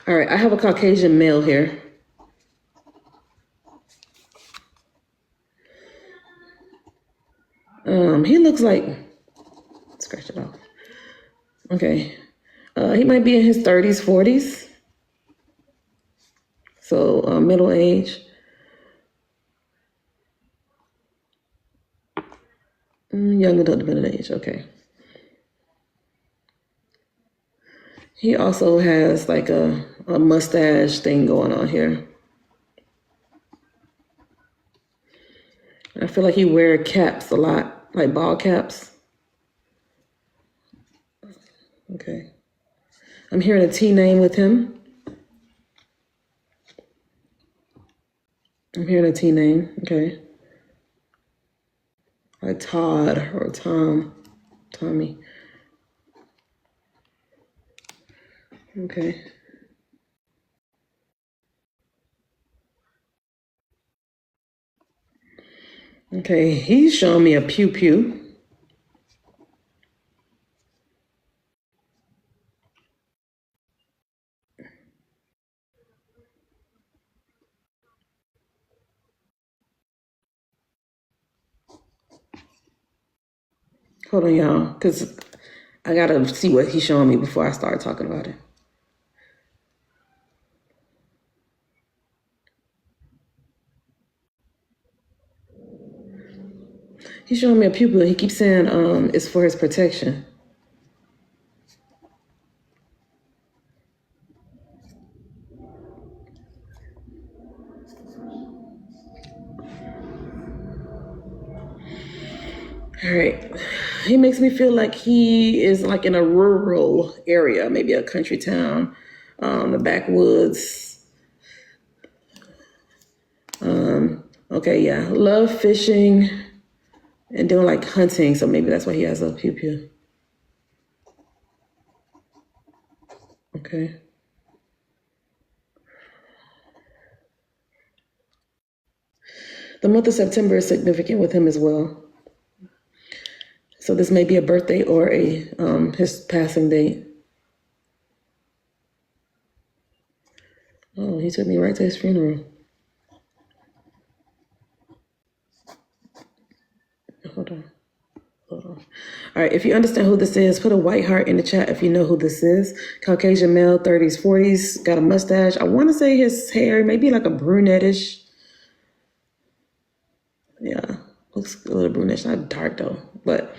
All right, I have a Caucasian male here. He looks like, scratch it off. Okay. He might be in his 30s, 40s. So middle age. Young adult dependent age, okay. He also has like a mustache thing going on here. I feel like he wears caps a lot, like ball caps. Okay. I'm hearing a T name with him. I'm hearing a T name, okay. Like Todd or Tom, Tommy. Okay. Okay, he's showing me a pew pew. Hold on, y'all, because I gotta see what he's showing me before I start talking about it. He's showing me a pupil. He keeps saying it's for his protection. All right. He makes me feel like he is like in a rural area, maybe a country town, the backwoods. Okay, yeah. Love fishing and doing like hunting. So maybe that's why he has a pew pew. Okay. The month of September is significant with him as well. So this may be a birthday or a his passing date. Oh, he took me right to his funeral. Hold on. All right, if you understand who this is, put a white heart in the chat if you know who this is. Caucasian male, 30s, 40s, got a mustache. I want to say his hair may be like a brunettish. Yeah, looks a little brunette, not dark though. But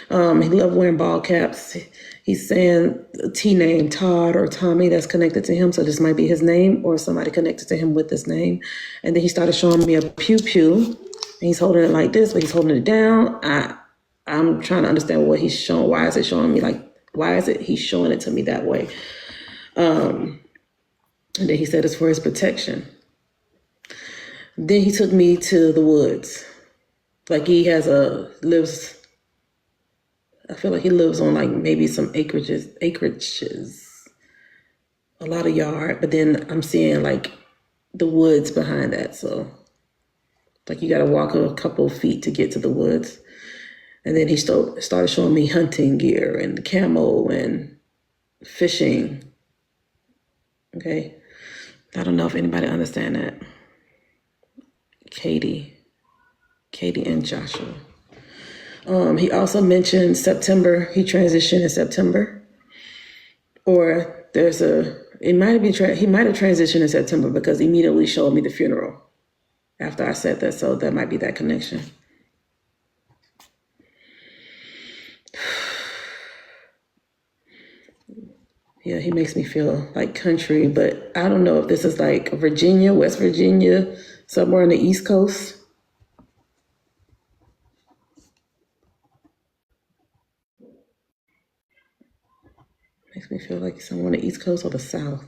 he loved wearing ball caps. He's saying a T name, Todd or Tommy, that's connected to him. So this might be his name or somebody connected to him with this name. And then he started showing me a pew pew. And he's holding it like this, but he's holding it down. I'm trying to understand what he's showing. Why is it showing me like, why is it he's showing it to me that way? And then he said it's for his protection. Then he took me to the woods. Like he lives, I feel like he lives on like maybe some acreages, a lot of yard, but then I'm seeing like the woods behind that. So like you got to walk a couple feet to get to the woods. And then he started showing me hunting gear and camo and fishing. Okay. I don't know if anybody understand that. Katie and Joshua. He also mentioned September. He transitioned in September. Or he might have transitioned in September because he immediately showed me the funeral after I said that. So that might be that connection. Yeah, he makes me feel like country, but I don't know if this is like Virginia, West Virginia, somewhere on the East Coast. Makes me feel like somewhere on the East Coast or the South.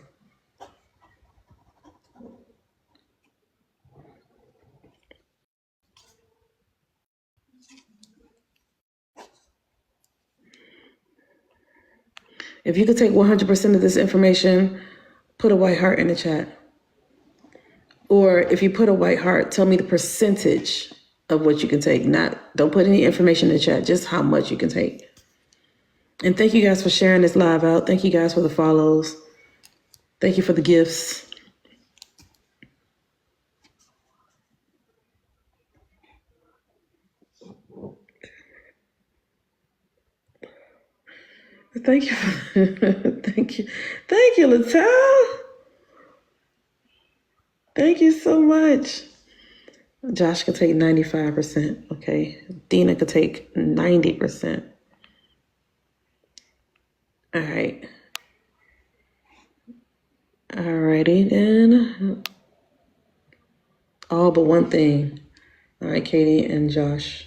If you could take 100% of this information, put a white heart in the chat. Or if you put a white heart, tell me the percentage of what you can take. Don't put any information in the chat, just how much you can take. And thank you guys for sharing this live out. Thank you guys for the follows. Thank you for the gifts. Thank you. Thank you. Thank you, Latel. Thank you so much. Josh could take 95%. Okay. Dina could take 90%. All right. Alrighty then. All but one thing. All right, Katie and Josh.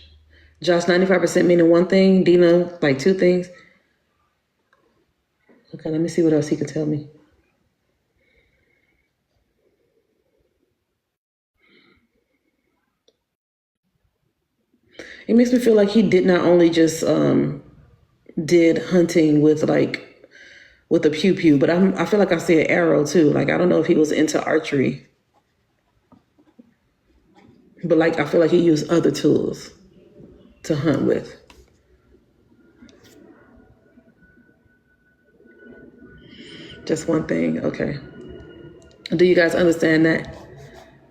Josh, 95% meaning one thing. Dina, like two things. Okay, let me see what else he could tell me. It makes me feel like he did not only just did hunting with with a pew pew, but I feel like I see an arrow too. Like I don't know if he was into archery, but like I feel like he used other tools to hunt with. Just one thing. Okay. Do you guys understand that?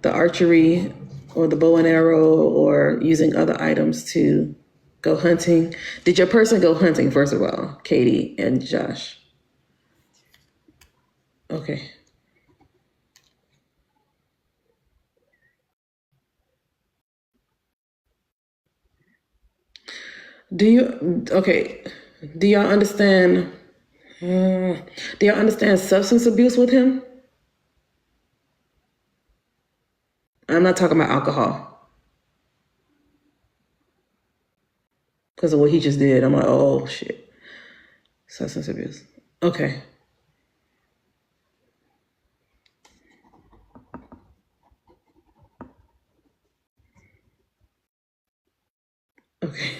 The archery or the bow and arrow or using other items to go hunting. Did your person go hunting, first of all, Katie and Josh? Okay. Okay, do y'all understand, do y'all understand substance abuse with him? I'm not talking about alcohol because of what he just did. I'm like, oh shit, substance abuse. Okay. Okay.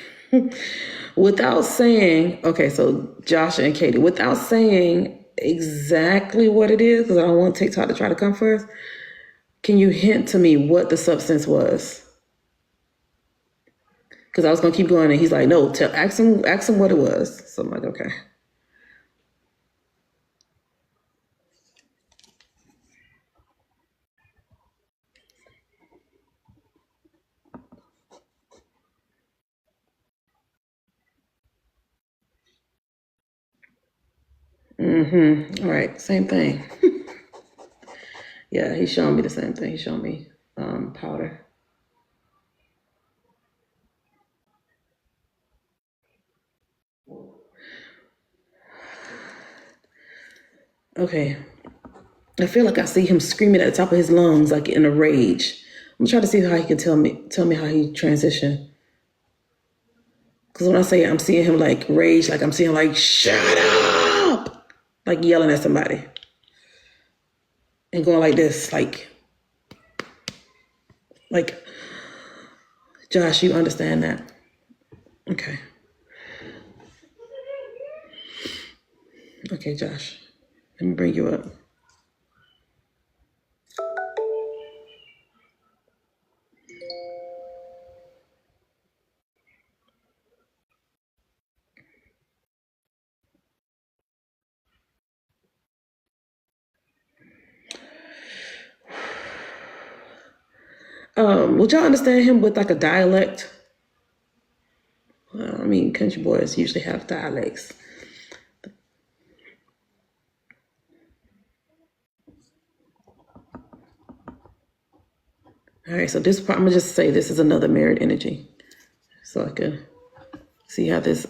Without saying, okay, so Josh and Katie, without saying exactly what it is, because I don't want TikTok to try to come first, can you hint to me what the substance was? Because I was gonna keep going, and he's like, "No, ask him what it was." So I'm like, "Okay." All right, same thing. Yeah, he's showing me the same thing. He's showing me powder. Okay, I feel like I see him screaming at the top of his lungs, like in a rage. I'm trying to see how he can tell me how he transitioned. Because when I say I'm seeing him like rage, like I'm seeing him like shut up, like yelling at somebody, and going like this, like Josh, you understand that? Okay, okay, Josh, let me bring you up. Would y'all understand him with like a dialect? Well, I mean, country boys usually have dialects. All right, so this part, I'm gonna just say this is another mirrored energy, so I can see how this,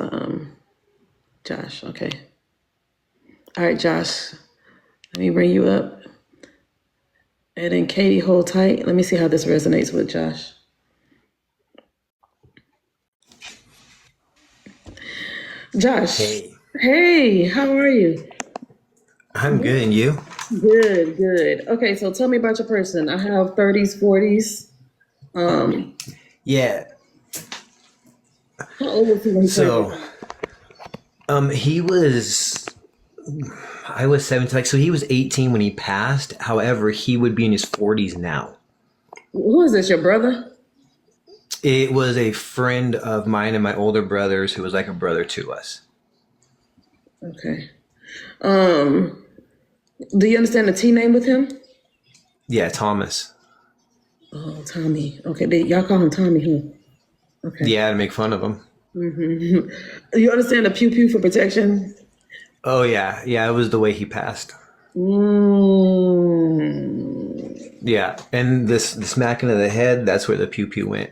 Josh. Okay. All right, Josh. Let me bring you up, and then Katie, hold tight. Let me see how this resonates with Josh. Josh. Hey, Hey, how are you? I'm good, and you? Good, good. Okay, so tell me about your person. I have 30s, 40s. Um, Yeah. how old was he when he turned So, 50? he was. I was 17. Like, so he was 18 when he passed. However, he would be in his 40s now. Who is this? Your brother? It was a friend of mine and my older brother's who was like a brother to us. Okay. Um, Do you understand the T name with him? Yeah, Thomas. Oh, Tommy. Okay, y'all call him Tommy, huh? Okay. Yeah, to make fun of him. You understand the pew pew for protection? Oh yeah, yeah. It was the way he passed. Mm. Yeah, and this the smacking of the head. That's where the pew pew went.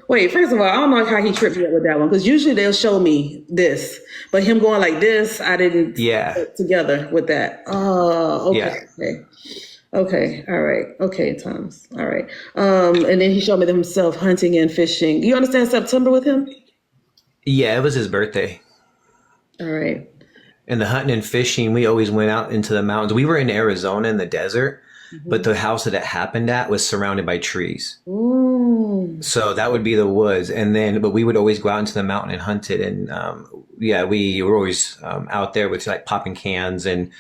Wait, first of all, I don't know how he tripped me up with that one because usually they'll show me this, but him going like this, I didn't Yeah, put together with that. Oh, yeah, okay, okay, okay, all right, okay, Thomas, all right. And then he showed me himself hunting and fishing. You understand September with him? yeah. It was his birthday. All right. And the hunting and fishing, we always went out into the mountains. We were in Arizona in the desert, but the house that it happened at was surrounded by trees. Mm. So that would be the woods. And then, but we would always go out into the mountain and hunt it. And yeah, we were always out there with like popping cans and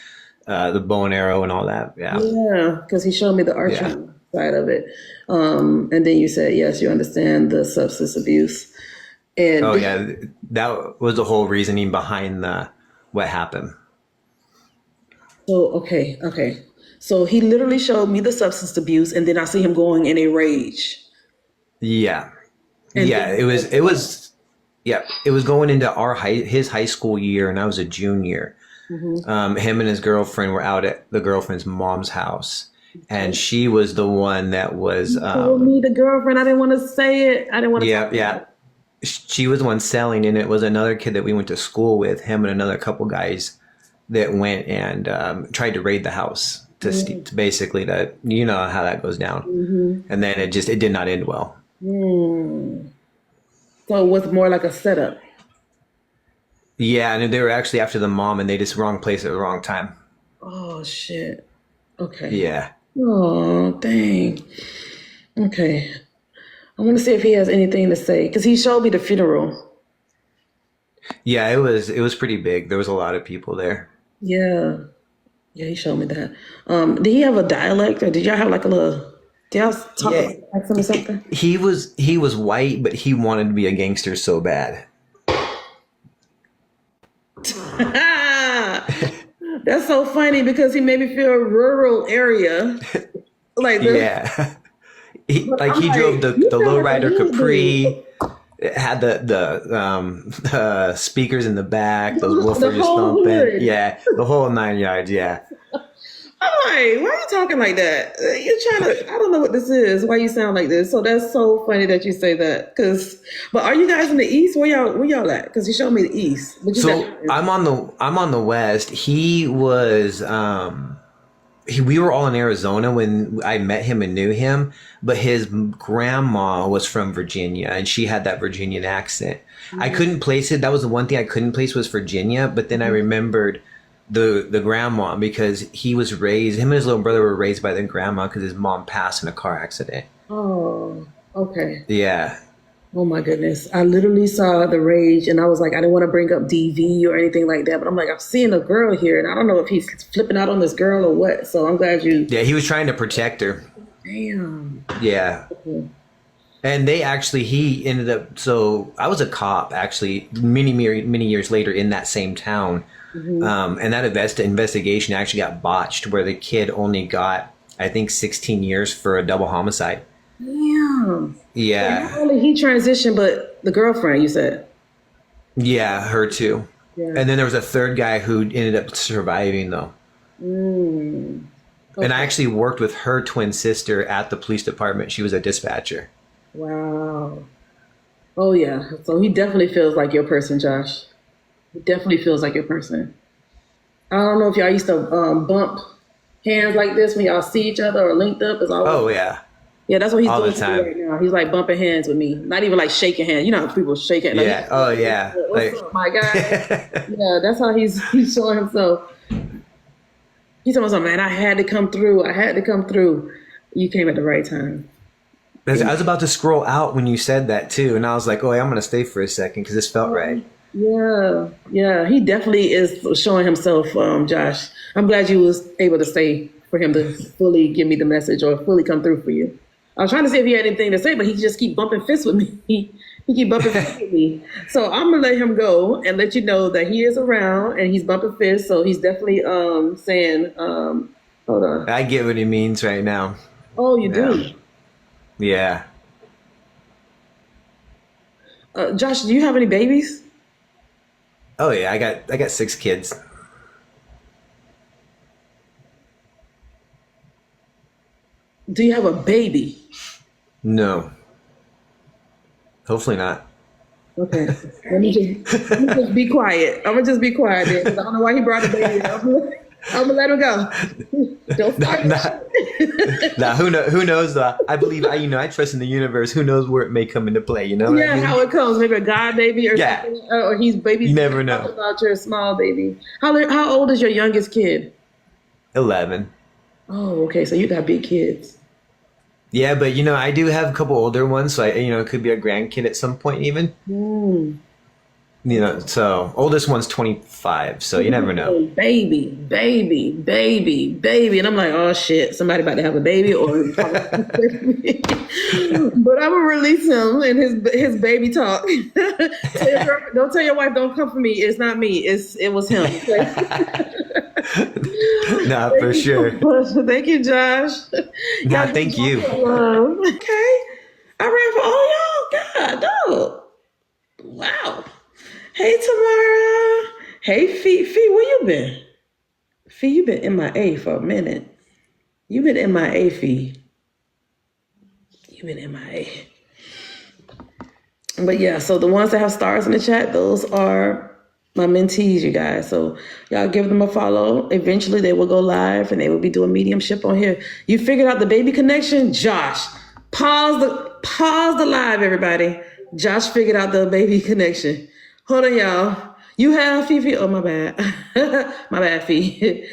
the bow and arrow and all that. Yeah. Yeah, because he showed me the archery Yeah. side of it. And then you said, yes, you understand the substance abuse. Oh, And yeah. That was the whole reasoning behind what happened. so, okay, okay. So he literally showed me the substance abuse, and then I see him going in a rage. Yeah. And Yeah. then, Yeah. It was going into his high school year, and I was a junior. Him and his girlfriend were out at the girlfriend's mom's house, and she was the one that was, told me the girlfriend, I didn't want to say it. I didn't want to yeah, talk about yeah. it. She was the one selling, and it was another kid that we went to school with, him and another couple guys that went and tried to raid the house to basically you know how that goes down, and then it did not end well. Hmm. So it was more like a setup. Yeah, and they were actually after the mom, and they just wrong place at the wrong time. Oh, shit. Okay. Yeah. Oh, dang. Okay. I want to see if he has anything to say because he showed me the funeral. Yeah, it was pretty big. There was a lot of people there. Yeah. Yeah, he showed me that. Did he have a dialect or did y'all have like a little, did y'all talk Yeah, about accent or something? he was white, but he wanted to be a gangster so bad. That's so funny because he made me feel rural area. Like this. Yeah. But Like I'm he drove like, you the sound like a lowrider hood dude. Capri. It had the speakers in the back, those The woofers whole thumping. hood. Yeah, the whole 9 yards. Yeah, I'm like, why are you talking like that? You're trying to, I don't know what this is. Why you sound like this? So that's so funny that you say that. But are you guys in the East? Where y'all at? Because you showed me the East. But you so said, I'm on the west. He was we were all in Arizona when I met him and knew him, but his grandma was from Virginia and she had that Virginian accent. I couldn't place it. That was the one thing I couldn't place was Virginia, but then I remembered the grandma because him and his little brother were raised by the grandma because his mom passed in a car accident. oh, okay. Yeah. Oh my goodness. I literally saw the rage and I was like, I didn't want to bring up DV or anything like that, but I'm like, I'm seeing a girl here and I don't know if he's flipping out on this girl or what. So I'm glad you, Yeah, he was trying to protect her. damn. Yeah. And he ended up, so I was a cop actually many years later in that same town. And that investigation actually got botched where the kid only got, I think, 16 years for a double homicide. Damn. And not Yeah. only he transitioned, but the girlfriend, you said. Yeah, her too. Yeah. And then there was a third guy who ended up surviving though. Mm. And I Okay. actually worked with her twin sister at the police department. She was a dispatcher. Wow. Oh yeah. So he definitely feels like your person, Josh. He definitely feels like your person. I don't know if y'all used to bump hands like this when y'all see each other or linked up. It's always Oh yeah, yeah. That's what he's all the doing to me time. right now. He's like bumping hands with me, not even like shaking hands. You know how people shake hands. Like, Yeah. Oh yeah. what's Like up, my guy? Yeah, that's how he's showing himself. He's telling me, man, I had to come through. I had to come through. You came at the right time. I was about to scroll out when you said that too, and I was like, "Oh, I'm gonna stay for a second because this felt right." Yeah, yeah, he definitely is showing himself, Josh. I'm glad you was able to stay for him to fully give me the message or fully come through for you. I was trying to see if he had anything to say, but he just keep bumping fists with me. He keep bumping fists with me. So I'm gonna let him go and let you know that he is around and he's bumping fists. So he's definitely saying hold on. I get what he means right now. Oh, you Yeah. do. Yeah. Josh, do you have any babies? Oh yeah, I got 6 kids. Do you have a baby? No. Hopefully not. Okay. Let me just be quiet. I'm gonna just be quiet then, 'cause I don't know why he brought the baby up. I'm gonna let him go. Don't start Nah, that. nah, who knows? I believe I trust in the universe. Who knows where it may come into play? You know what I Yeah, mean? how it comes. Maybe a god baby or Yeah. something. Or he's You baby's never talking know. about your small baby. How old is your youngest kid? 11. Oh, okay. So you got big kids. Yeah, but I do have a couple older ones, so it could be a grandkid at some point even. Mm. So oldest one's 25, so you never know. Baby, baby, baby, baby. And I'm like, oh shit, somebody about to have a baby or but I'm gonna release him and his baby talk. Don't tell your wife, don't come for me. It's not me. It was him. Nah, Thank for you so sure. much. Thank you, Josh. Nah, Y'all give thank Josh you. some love. Okay. I ran for all y'all. God, dog. Wow. Hey, Tamara. Hey, Fee, where you been? Fee, you been MIA for a minute. You been MIA, Fee. You been MIA. But yeah, so the ones that have stars in the chat, those are my mentees, you guys. So y'all give them a follow. Eventually they will go live and they will be doing mediumship on here. You figured out the baby connection? Josh. Pause the live, everybody. Josh figured out the baby connection. Hold on, y'all. You have Fifi. Oh, my bad. My bad, Fee.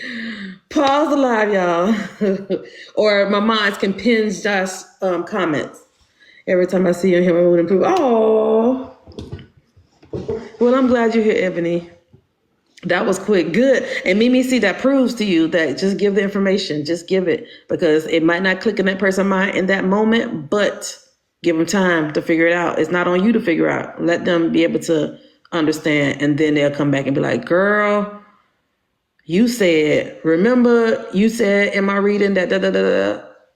Pause the live, y'all. Or my minds can pin Josh's comments. Every time I see you here, I would improve. Oh, well, I'm glad you're here, Ebony. That was quick. Good. And Mimi, see, that proves to you that just give the information. Just give it because it might not click in that person's mind in that moment, but give them time to figure it out. It's not on you to figure out. Let them be able to understand. And then they'll come back and be like, girl, you said, remember you said in my reading that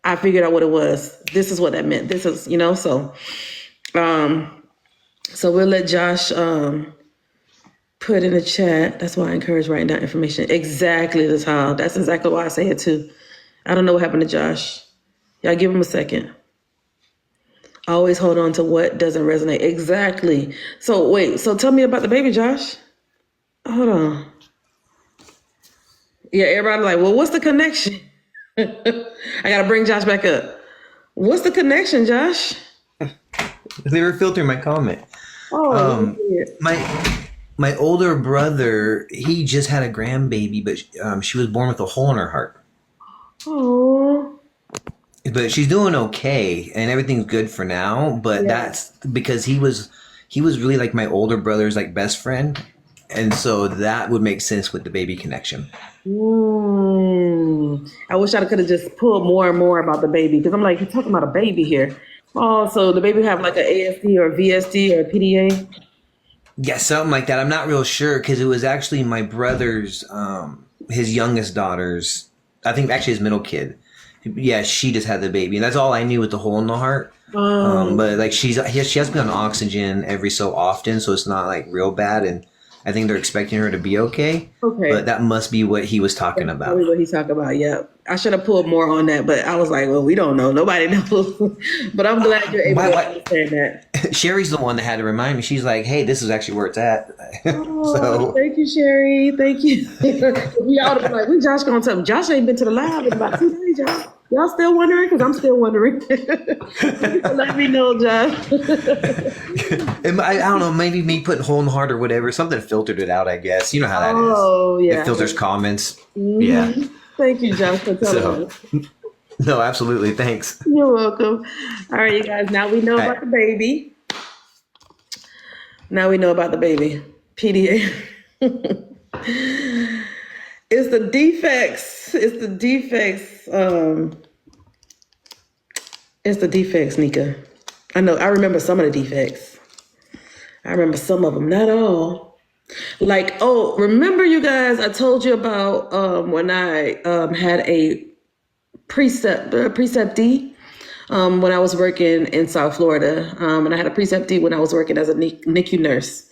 I figured out what it was. This is what that meant. This is, so we'll let Josh put in the chat. That's why I encourage writing down information. Exactly, the time. That's exactly why I say it too. I don't know what happened to Josh. Y'all give him a second. Always hold on to what doesn't resonate. Exactly. So wait, so tell me about the baby, Josh. Hold on. Yeah, everybody like, well, what's the connection? I gotta bring Josh back up. What's the connection, Josh? They were filtering my comment. Oh, My older brother, he just had a grandbaby, but she was born with a hole in her heart. oh, But she's doing okay, and everything's good for now. But yeah. that's because he was really like my older brother's like best friend, and so that would make sense with the baby connection. I wish I could have just pulled more and more about the baby because I'm like, you're talking about a baby here. Oh, so the baby have like an ASD or VSD or PDA? Yeah, something like that. I'm not real sure because it was actually my brother's, his youngest daughter's. I think actually his middle kid. Yeah, she just had the baby, and that's all I knew with the hole in the heart. But like she has to be on oxygen every so often, so it's not like real bad, and I think they're expecting her to be okay. Okay. But that must be what he was talking That's about. probably what he's talking about. Yeah, I should have pulled more on that, but I was like, well, we don't know. Nobody knows. But I'm glad you're able to understand that. Sherry's the one that had to remind me. She's like, "Hey, this is actually where it's at." Oh, thank you, Sherry. Thank you. We all be like, when Josh gonna tell me? Josh ain't been to the lab in about 2 days, y'all. Y'all still wondering? Because I'm still wondering. Let me know, Josh. I don't know. Maybe me putting hole in the heart or whatever. Something filtered it out. I guess you know how that is. Oh, yeah. It filters comments. Yeah. Thank you, Josh, for telling us. No, absolutely. Thanks. You're welcome. All right, you guys. Now we know about the baby. Now we know about the baby. PDA. It's the defects. It's the defects. It's the defects, Nika. I know. I remember some of the defects. I remember some of them, not all. Like, oh, remember you guys, I told you about when I had a preceptee when I was working in South Florida. And I had a preceptee when I was working as a NICU nurse.